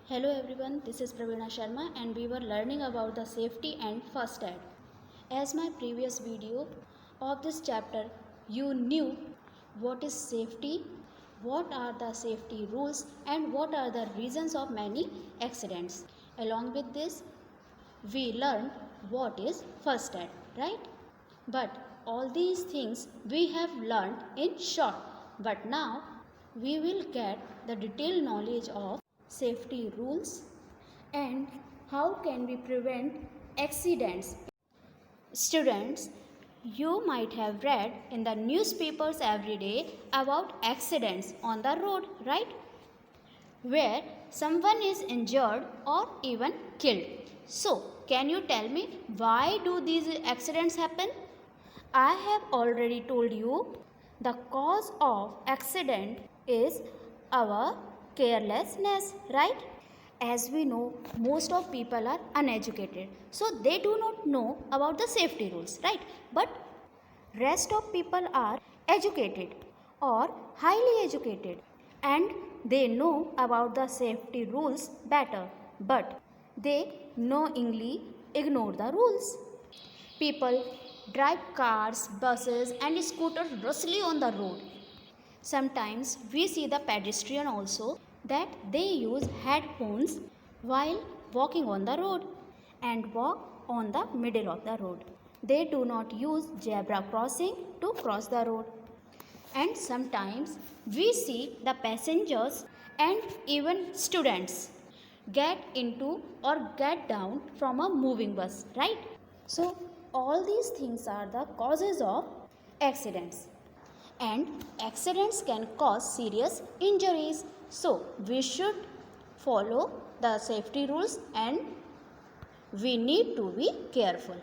Hello everyone, this is Praveena Sharma and we were learning about the safety and first aid. As my previous video of this chapter, you knew what is safety, what are the safety rules and what are the reasons of many accidents. Along with this, we learned what is first aid, right? But all these things we have learned in short. But now we will get the detailed knowledge of safety rules and how can we prevent accidents. Students, you might have read in the newspapers every day about accidents on the road, right? Where someone is injured or even killed. So, can you tell me why do these accidents happen? I have already told you the cause of accident is our carelessness, right? As we know, most of people are uneducated, so they do not know about the safety rules, right? But rest of people are educated or highly educated and they know about the safety rules better, but they knowingly ignore the rules. People drive cars, buses and scooters rashly on the road. Sometimes we see the pedestrian also that they use headphones while walking on the road and walk on the middle of the road. They do not use zebra crossing to cross the road. And sometimes we see the passengers and even students get into or get down from a moving bus, right? So all these things are the causes of accidents and accidents can cause serious injuries. So we should follow the safety rules and we need to be careful.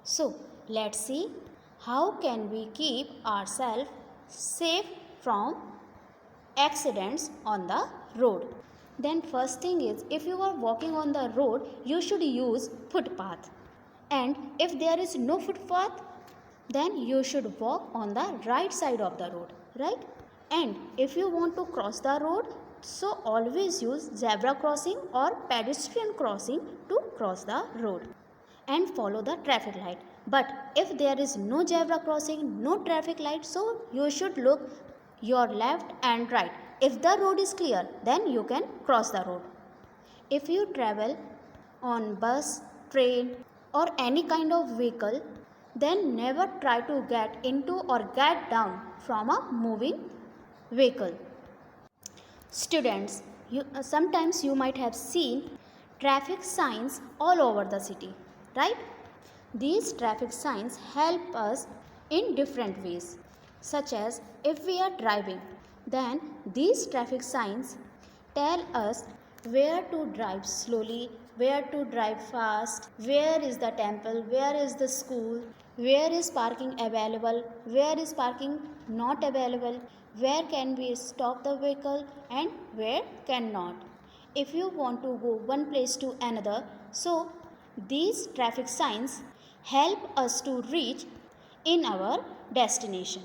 So let's see how can we keep ourselves safe from accidents on the road. Then first thing is, if you are walking on the road, you should use footpath. And if there is no footpath, then you should walk on the right side of the road, right? And if you want to cross the road, so always use zebra crossing or pedestrian crossing to cross the road and follow the traffic light. But if there is no zebra crossing, no traffic light, so you should look your left and right. If the road is clear, then you can cross the road. If you travel on bus, train or any kind of vehicle, then never try to get into or get down from a moving vehicle. Students, sometimes you might have seen traffic signs all over the city, right? These traffic signs help us in different ways, such as if we are driving, then these traffic signs tell us where to drive slowly, where to drive fast, where is the temple, where is the school, where is parking available, where is parking not available, where can we stop the vehicle and where cannot. If you want to go one place to another, so these traffic signs help us to reach in our destination.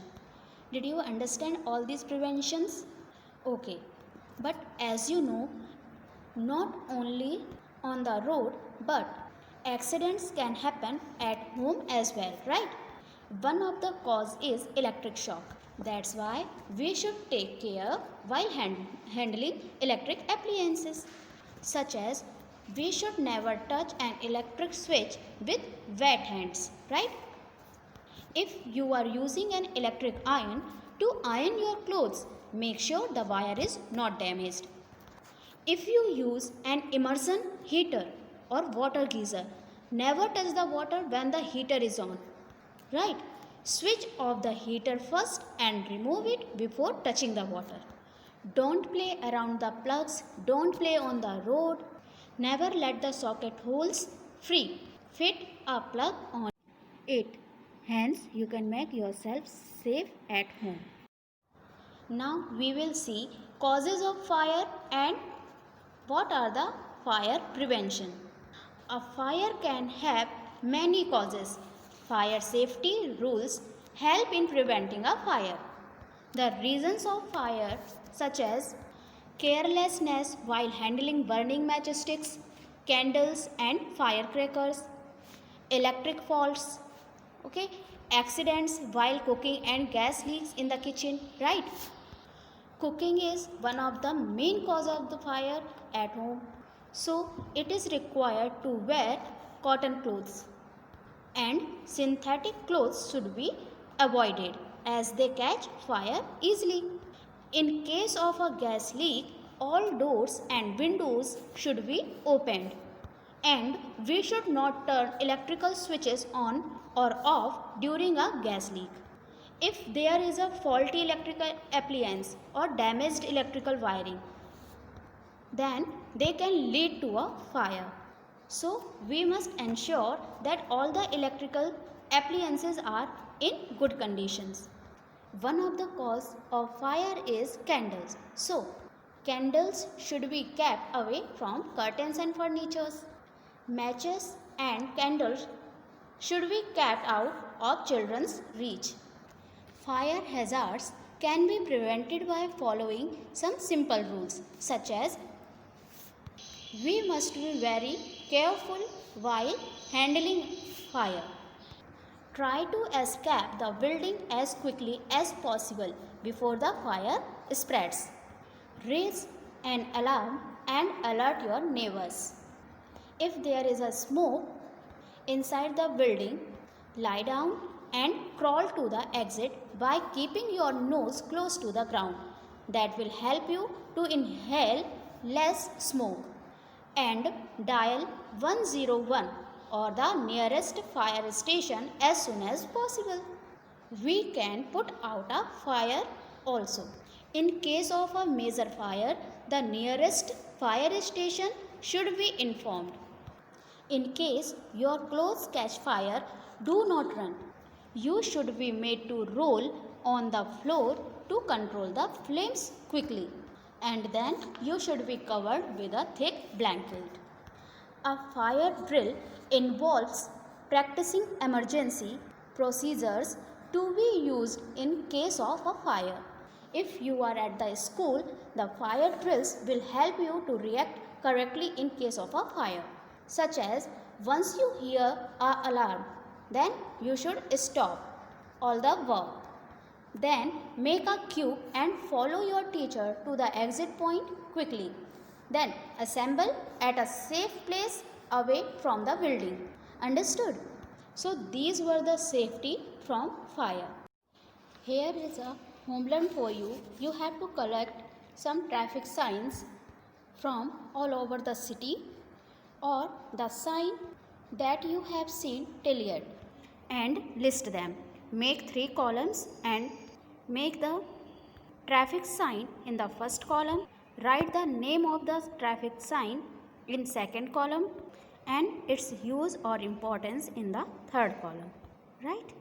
Did you understand all these preventions? Okay, but as you know, not only on the road but accidents can happen at home as well, right? One of the cause is electric shock. That's why we should take care while handling electric appliances, such as we should never touch an electric switch with wet hands, right? If you are using an electric iron to iron your clothes, make sure the wire is not damaged. If you use an immersion heater or water geyser, never touch the water when the heater is on. Right? Switch off the heater first and remove it before touching the water. Don't play around the plugs, don't play on the road. Never let the socket holes free. Fit a plug on it. Hence, you can make yourself safe at home. Now we will see causes of fire and what are the fire prevention. A fire can have many causes. Fire safety rules help in preventing a fire. The reasons of fire, such as carelessness while handling burning matchsticks, candles and firecrackers, electric faults, okay, accidents while cooking and gas leaks in the kitchen, right? Cooking is one of the main cause of the fire at home. So it is required to wear cotton clothes, and synthetic clothes should be avoided as they catch fire easily. In case of a gas leak, all doors and windows should be opened, and we should not turn electrical switches on or off during a gas leak. If there is a faulty electrical appliance or damaged electrical wiring, then they can lead to a fire. So we must ensure that all the electrical appliances are in good conditions. One of the cause of fire is candles. So candles should be kept away from curtains and furnitures. Matches and candles should be kept out of children's reach. Fire hazards can be prevented by following some simple rules, such as we must be very careful while handling fire. Try to escape the building as quickly as possible before the fire spreads. Raise an alarm and alert your neighbors. If there is a smoke inside the building, lie down and crawl to the exit by keeping your nose close to the ground. That will help you to inhale less smoke. And dial 101 or the nearest fire station as soon as possible. We can put out a fire also. In case of a major fire, the nearest fire station should be informed. In case your clothes catch fire, do not run. You should be made to roll on the floor to control the flames quickly, and then you should be covered with a thick blanket. A fire drill involves practicing emergency procedures to be used in case of a fire. If you are at the school, the fire drills will help you to react correctly in case of a fire, such as once you hear an alarm, then you should stop all the work. Then make a cube and follow your teacher to the exit point quickly. Then assemble at a safe place away from the building. Understood? So these were the safety from fire. Here is a homeland for you. You have to collect some traffic signs from all over the city or the sign that you have seen till yet and list them. Make 3 columns and make the traffic sign in the first column. Write the name of the traffic sign in second column and its use or importance in the third column. Right?